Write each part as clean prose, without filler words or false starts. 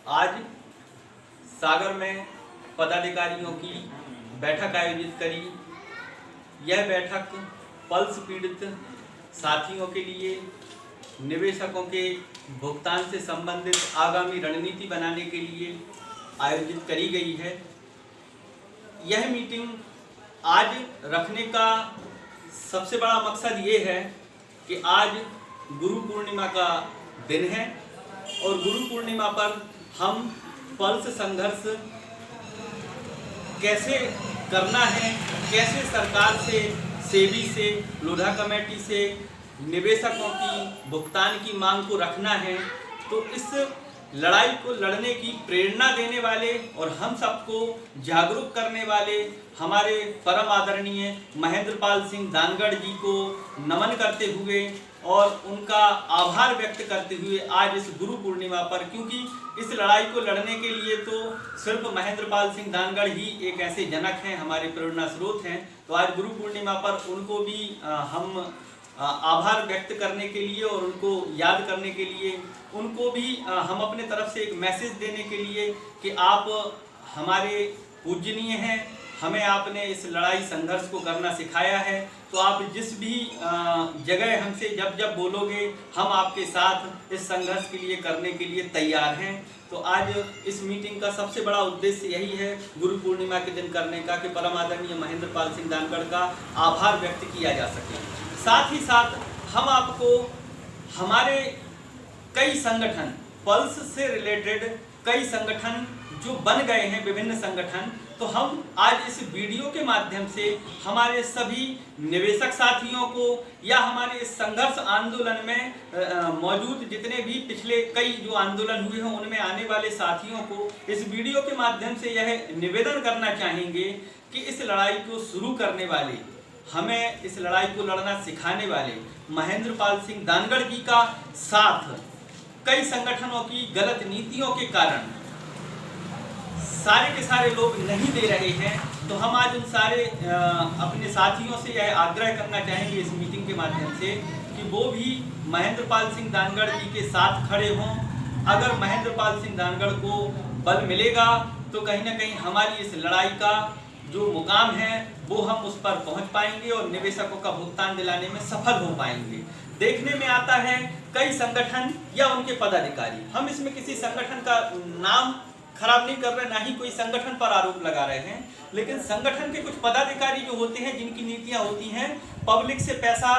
आज सागर में पदाधिकारियों की बैठक आयोजित करी। यह बैठक पल्स पीड़ित साथियों के लिए निवेशकों के भुगतान से संबंधित आगामी रणनीति बनाने के लिए आयोजित करी गई है। यह मीटिंग आज रखने का सबसे बड़ा मकसद ये है कि आज गुरु पूर्णिमा का दिन है और गुरु पूर्णिमा पर हम पल्स संघर्ष कैसे करना है, कैसे सरकार से, सेबी से, लोढ़ा कमेटी से निवेशकों की भुगतान की मांग को रखना है, तो इस लड़ाई को लड़ने की प्रेरणा देने वाले और हम सबको जागरूक करने वाले हमारे परम आदरणीय महेंद्रपाल सिंह दानगढ़ जी को नमन करते हुए और उनका आभार व्यक्त करते हुए आज इस गुरु पूर्णिमा पर, क्योंकि इस लड़ाई को लड़ने के लिए तो सिर्फ महेंद्रपाल सिंह दानगढ़ ही एक ऐसे जनक हैं, हमारे प्रेरणा स्रोत हैं। तो आज गुरु पूर्णिमा पर उनको भी हम आभार व्यक्त करने के लिए और उनको याद करने के लिए उनको भी हम अपने तरफ से एक मैसेज देने के लिए कि आप हमारे पूजनीय हैं, हमें आपने इस लड़ाई संघर्ष को करना सिखाया है, तो आप जिस भी जगह हमसे जब जब बोलोगे हम आपके साथ इस संघर्ष के लिए करने के लिए तैयार हैं। तो आज इस मीटिंग का सबसे बड़ा उद्देश्य यही है गुरु पूर्णिमा के दिन करने का कि परम आदरणीय महेंद्रपाल सिंह दानगढ़ का आभार व्यक्त किया जा सके। साथ ही साथ हम आपको हमारे कई संगठन, पल्स से रिलेटेड कई संगठन जो बन गए हैं, विभिन्न संगठन, तो हम आज इस वीडियो के माध्यम से हमारे सभी निवेशक साथियों को या हमारे इस संघर्ष आंदोलन में मौजूद जितने भी पिछले कई जो आंदोलन हुए हैं उनमें आने वाले साथियों को इस वीडियो के माध्यम से यह निवेदन करना चाहेंगे कि इस लड़ाई को शुरू करने वाले, हमें इस लड़ाई को लड़ना सिखाने वाले महेंद्रपाल सिंह दानगढ़ जी का साथ कई संगठनों की गलत नीतियों के कारण सारे के सारे लोग नहीं दे रहे हैं। तो हम आज उन सारे अपने साथियों से यह आग्रह करना चाहेंगे इस मीटिंग के माध्यम से कि वो भी महेंद्रपाल सिंह दानगढ़ जी के साथ खड़े हों। अगर महेंद्रपाल सिंह दानगढ़ को बल मिलेगा तो कहीं ना कहीं हमारी इस लड़ाई का जो मुकाम है वो हम उस पर पहुंच पाएंगे और निवेशकों का भुगतान दिलाने में सफल हो पाएंगे। देखने में आता है कई संगठन या उनके पदाधिकारी, हम इसमें किसी संगठन का नाम खराब नहीं कर रहे, ना ही कोई संगठन पर आरोप लगा रहे हैं, लेकिन संगठन के कुछ पदाधिकारी जो होते हैं जिनकी नीतियां होती हैं पब्लिक से पैसा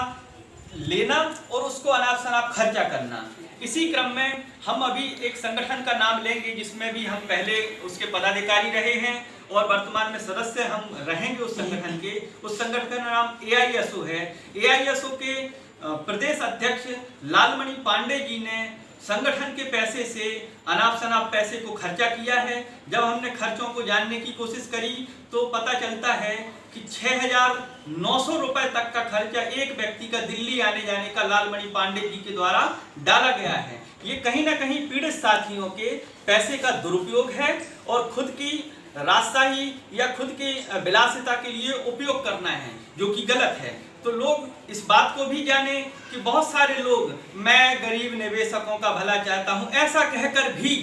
लेना और उसको अनाप शनाप खर्चा करना। इसी क्रम में हम अभी एक संगठन का नाम लेंगे जिसमें भी हम पहले उसके पदाधिकारी रहे हैं और वर्तमान में सदस्य हम रहेंगे उस संगठन के। उस संगठन का नाम AISO है। AISO के प्रदेश अध्यक्ष लालमणि पांडे जी ने संगठन के पैसे से अनाप शनाप पैसे को खर्चा किया है। जब हमने खर्चों को जानने की कोशिश करी तो पता चलता है कि 6,900 रुपए तक का खर्चा एक व्यक्ति का दिल्ली आने जाने का लालमणि पांडे जी के द्वारा डाला गया है। ये कहीं ना कहीं पीड़ित साथियों के पैसे का दुरुपयोग है और खुद की राजशाही या खुद की विलासिता के लिए उपयोग करना है, जो कि गलत है। तो लोग इस बात को भी जाने कि बहुत सारे लोग मैं गरीब निवेशकों का भला चाहता हूं ऐसा कहकर भी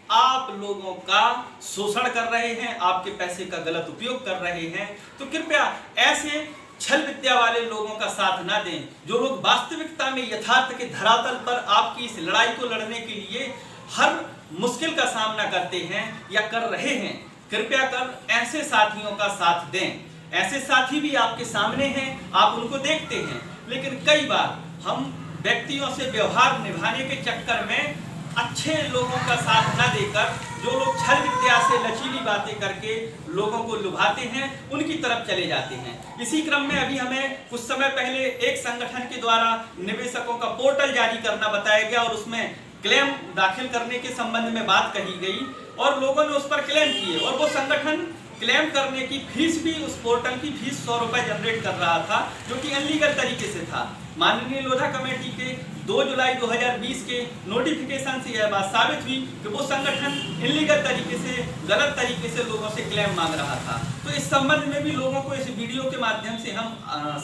आप लोगों का शोषण कर रहे हैं, आपके पैसे का गलत उपयोग कर रहे हैं। तो कृपया ऐसे छल विद्या वाले लोगों का साथ ना दें, जो लोग वास्तविकता में यथार्थ के धरातल पर आपकी इस लड़ाई को लड़ने के लिए हर मुश्किल का सामना करते हैं या कर रहे हैं। कृपया कर ऐसे साथियों का साथ दें। ऐसे साथी भी आपके सामने हैं, आप उनको देखते हैं, लेकिन कई बार हम व्यक्तियों से व्यवहार निभाने के चक्कर में अच्छे लोगों का साथ न देकर जो लोग छल विद्या से लचीली बातें करके लोगों को लुभाते हैं उनकी तरफ चले जाते हैं। इसी क्रम में अभी हमें कुछ समय पहले एक संगठन के द्वारा निवेशकों का पोर्टल जारी करना बताया गया और उसमें क्लेम दाखिल करने के संबंध में बात कही गई और लोगों ने उस पर क्लेम किए और वो संगठन क्लेम करने की फीस भी, उस पोर्टल की फीस 100 रुपए जनरेट कर रहा था, जो कि अनलीगल तरीके से था। माननीय लोढ़ा कमेटी के 2 जुलाई 2020 के नोटिफिकेशन से यह बात साबित हुई कि वो संगठन इनलीगल तरीके से, गलत तरीके से लोगों से क्लेम मांग रहा था। तो इस संबंध में भी लोगों को इस वीडियो के माध्यम से हम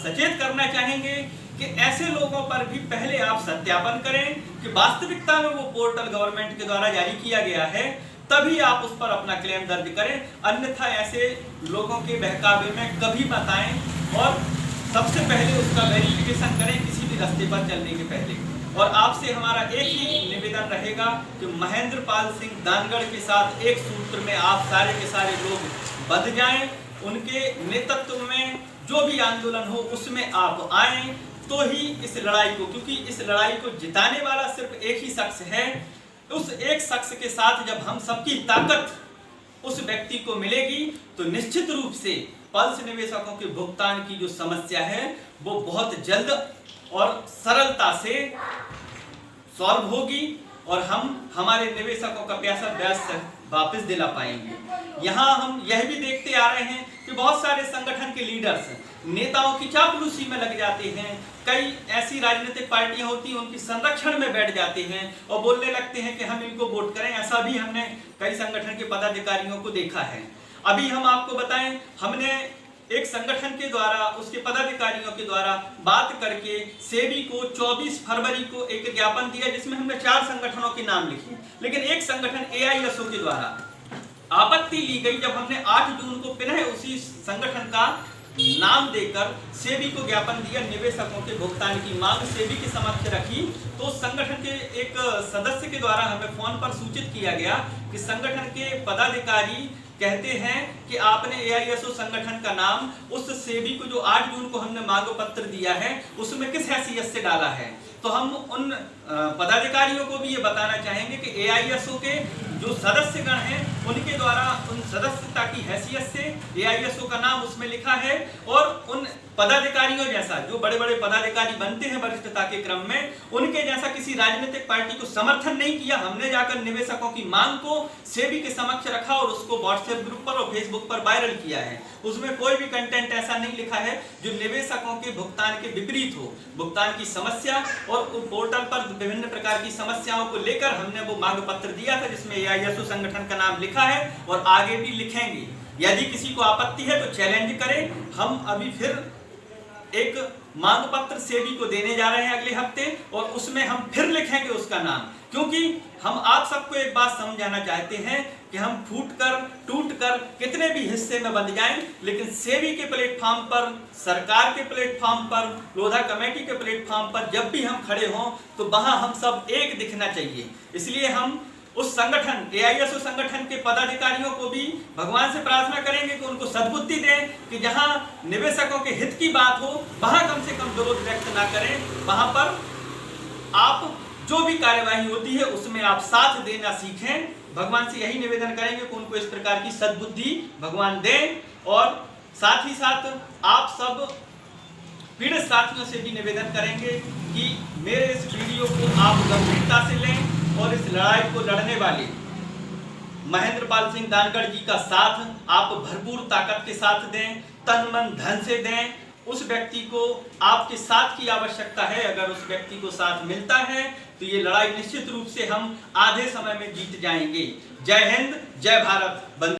सचेत करना चाहेंगे कि ऐसे लोगों पर भी पहले आप सत्यापन करें कि वास्तविकता में वो पोर्टल गवर्नमेंट के द्वारा जारी किया गया है तभी आप उस पर अपना क्लेम दर्ज करें, अन्यथा ऐसे लोगों के बहकावे में कभी मत आएं और सबसे पहले उसका वेरिफिकेशन करें किसी भी रास्ते पर चलने के पहले। और आपसे हमारा एक ही निवेदन रहेगा कि महेंद्र पाल सिंह दानगढ़ के साथ एक सूत्र में आप सारे के सारे लोग बंध जाएं, उनके नेतृत्व में जो भी आंदोलन हो उसमें आप आएं, तो ही इस लड़ाई को, क्योंकि इस लड़ाई को जिताने वाला सिर्फ एक ही शख्स है, उस एक शख्स के साथ जब हम सबकी ताकत उस व्यक्ति को मिलेगी तो निश्चित रूप से पल्स निवेशकों के भुगतान की जो समस्या है वो बहुत जल्द और सरलता से सॉल्व होगी और हम हमारे निवेशकों का पैसा ब्याज वापस दिला पाएंगे। यहाँ हम यह भी देखते आ रहे हैं कि बहुत सारे संगठन के लीडर्स नेताओं की चापलूसी में लग जाते हैं। कई ऐसी राजनीतिक पार्टियां होती हैं उनकी संरक्षण में बैठ जाते हैं और बोलने लगते हैं कि हम इनको वोट करें। ऐसा भी हमने कई संगठन के पदाधिकारियों को देखा है। अभी हम आपको बताएं, हमने एक संगठन के द्वारा उसके पदाधिकारियों के द्वारा बात करके सेबी को 24 फरवरी को एक ज्ञापन दिया जिसमें हमने 4 संगठनों के नाम लिखे, लेकिन एक संगठन AISO के द्वारा आपत्ति ली गई जब हमने 8 जून को पुनः उसी संगठन का नाम देकर सेबी को ज्ञापन दिया, निवेशकों के भुगतान की मांग सेबी के समक्ष रखी, तो संगठन के एक सदस्य के द्वारा हमें फोन पर सूचित किया गया कि संगठन के पदाधिकारी कहते हैं कि आपने AISO संगठन का नाम उस सेबी को जो 8 जून को हमने मांग पत्र दिया है उसमें किस हैसियत से डाला है। तो हम उन पदाधिकारियों को भी ये बताना चाहेंगे कि AISO के जो सदस्यगण हैं उनके द्वारा उन सदस्यता की हैसियत से AISO का नाम उसमें लिखा है और उन पदाधिकारियों जैसा जो बड़े बड़े पदाधिकारी बनते हैं वरिष्ठता के क्रम में, उनके जैसा किसी राजनीतिक पार्टी को समर्थन नहीं किया। हमने जाकर निवेशकों की मांग को सेबी के समक्ष रखा और उसको व्हाट्सएप ग्रुप पर और फेसबुक पर वायरल किया है। उसमें कोई भी कंटेंट ऐसा नहीं लिखा है जो निवेशकों के भुगतान के विपरीत हो। भुगतान की समस्या और पोर्टल पर विभिन्न प्रकार की समस्याओं को लेकर हमने वो मांग पत्र दिया था जिसमें AISO संगठन का नाम लिखा है और आगे भी लिखेंगे। यदि किसी को आपत्ति है तो चैलेंज करें। हम अभी फिर एक मांग पत्र सेबी को देने जा रहे हैं अगले हफ्ते और उसमें हम फिर लिखेंगे उसका नाम, क्योंकि हम आप सबको एक बात समझाना चाहते हैं कि हम फूट कर टूट कर कितने भी हिस्से में बंध जाएं, लेकिन सेबी के प्लेटफॉर्म पर, सरकार के प्लेटफॉर्म पर, लोधा कमेटी के प्लेटफॉर्म पर जब भी हम खड़े हों तो वहां हम सब एक दिखना चाहिए। इसलिए हम उस संगठन AISO संगठन के पदाधिकारियों को भी भगवान से प्रार्थना करेंगे कि उनको सद्बुद्धि दें कि जहां निवेशकों के हित की बात हो वहां कम से कम विरोध व्यक्त ना करें, वहां पर आप जो भी कार्यवाही होती है उसमें आप साथ देना सीखें। भगवान से यही निवेदन करेंगे कि उनको इस प्रकार की सद्बुद्धि भगवान दें और साथ ही साथ आप सब पीड़ित साथियों से भी निवेदन करेंगे कि मेरे इस वीडियो को आप गंभीरता से लें और इस लड़ाई को लड़ने वाले महेंद्र पाल सिंह दानगढ़ जी का साथ आप भरपूर ताकत के साथ दें, तन मन धन से दें। उस व्यक्ति को आपके साथ की आवश्यकता है। अगर उस व्यक्ति को साथ मिलता है तो ये लड़ाई निश्चित रूप से हम आधे समय में जीत जाएंगे। जय हिंद, जय भारत।